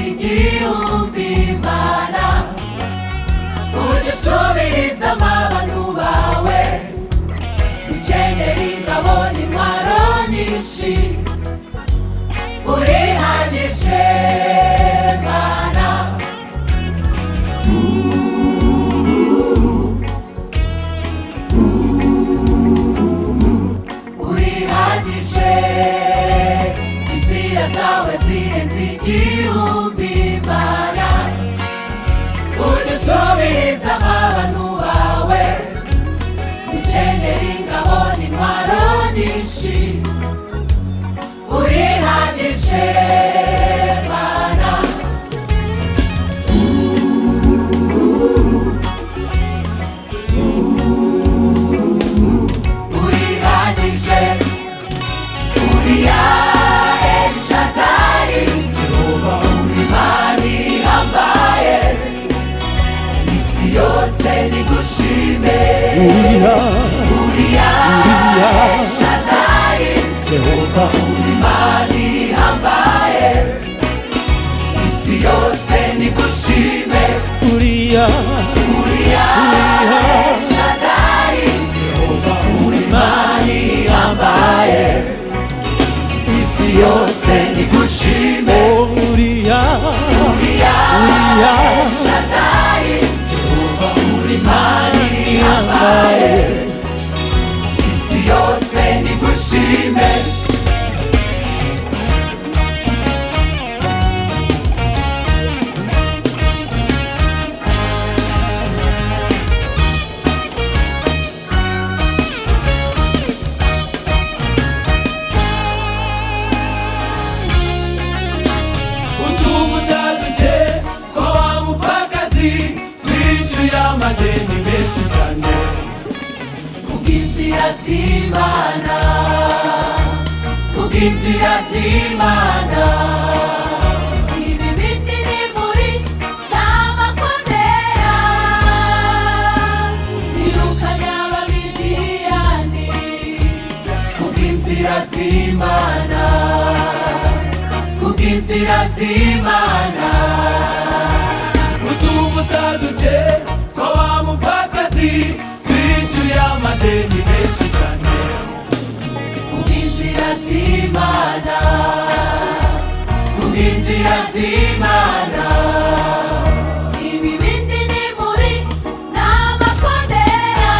igihumbi Mana ujye usubizamo abantu bawe ukenera ingabo n'intwaro nyinshi urihagije Mana urihagije inzira zawe zirenze igihumbi Mana ujye usubizamo abantu bawe ukenera ingabo n'intwaro nyinshi urihagije Mana urihagije uriya El Shaddai Jehova uri Imana ihambaye isi yose nigushime uriya El Shaddai Jehova uri Imana ihambaye isi yose nigushime uriya El Shaddai Jehova uri Imana ihambaye isi yose nigushime uriya El Shaddai Jehova uri Imana ihambaye isi yose nigushime utuvuta duke twa wa mupfakazi twishyuye amadeni menshi cyane kubw'inzira z'Imana ibi binini muri n'amakondera tirukanye abamidiyani kubw'inzira z'Imana utuvuta duke twa wa mupfakazi twishyuye amadeni menshi cyane kubw'inzira z'Imana ibi binini muri n'amakondera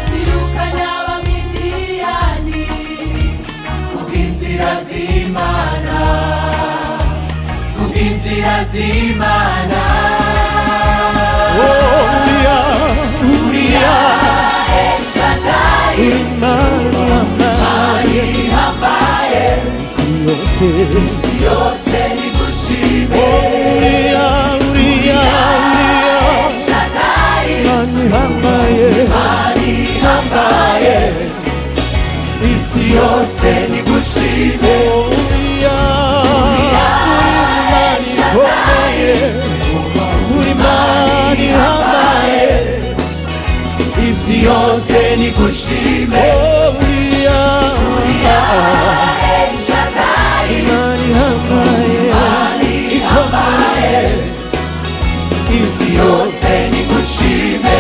tirukanye abamidiyani kubw'inzira z'Imana uriya El Shaddai Imana ihambaye isi yose nigushime uriya El Shaddai Imana ihambaye isi yose nigushime uriya El Shaddai Jehova uri Imana ihambaye isi yose nigushime uriya El Shaddai Imana ihambaye isi yose nigushime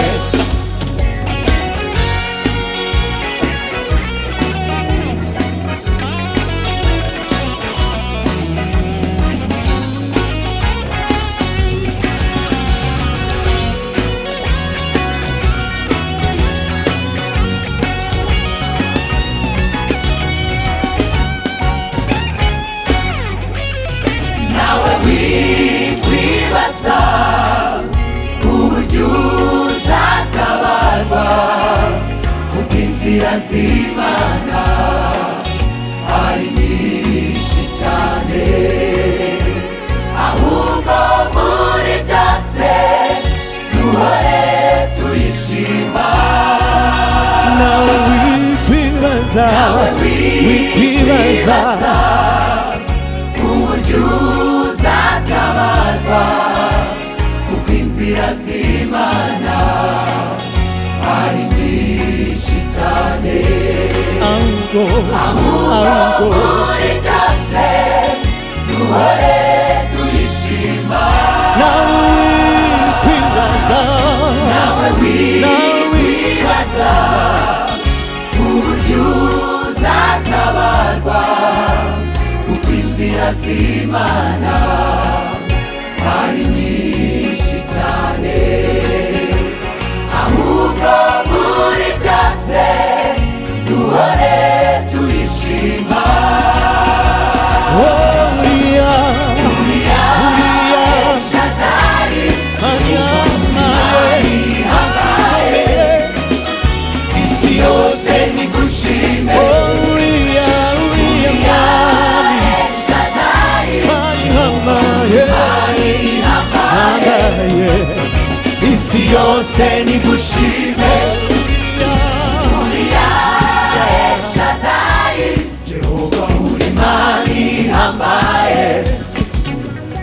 wikwibaza uburyo uzatabarwa kubw'inzira z'Imana ari nyinshi cyane ahubwo muri byose duhore tuyishima nawe wikwibaza uburyo uzatabarwa kuko inzira z'Imana ari nyinshi cyane ahubwo muri byose duhore tuyishima. nawe wikwibaza nawe wikwibaza uburyo uzatabarwa, kuko inzira z'Imana ari nyinshi cyane. Ahubwo muri byose duhore tuyishima. Uriya Shadari anyamaye isi yose nigushime. Uriya Shadari anyamaye isi yose nigushime. Uriya Shadari Jehova uri Imana ihambaye,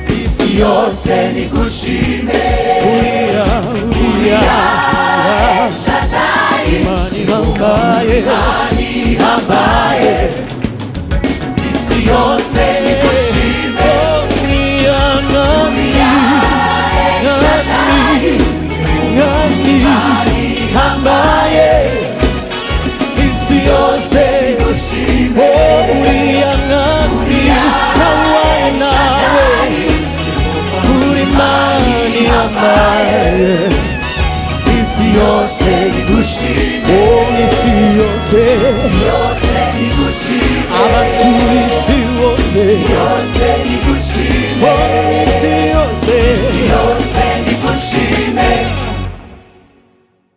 isi yose nigushime. Uriya Shadari manihambaye ihambaye, isi yose nigushime. Uriya ngani hambaye isi yose nigushime. Uriya ngani nawane nawe uri mani hambaye isi yose nigushime. isi yose nigushime. abatuye isi bose yose nigushime. isi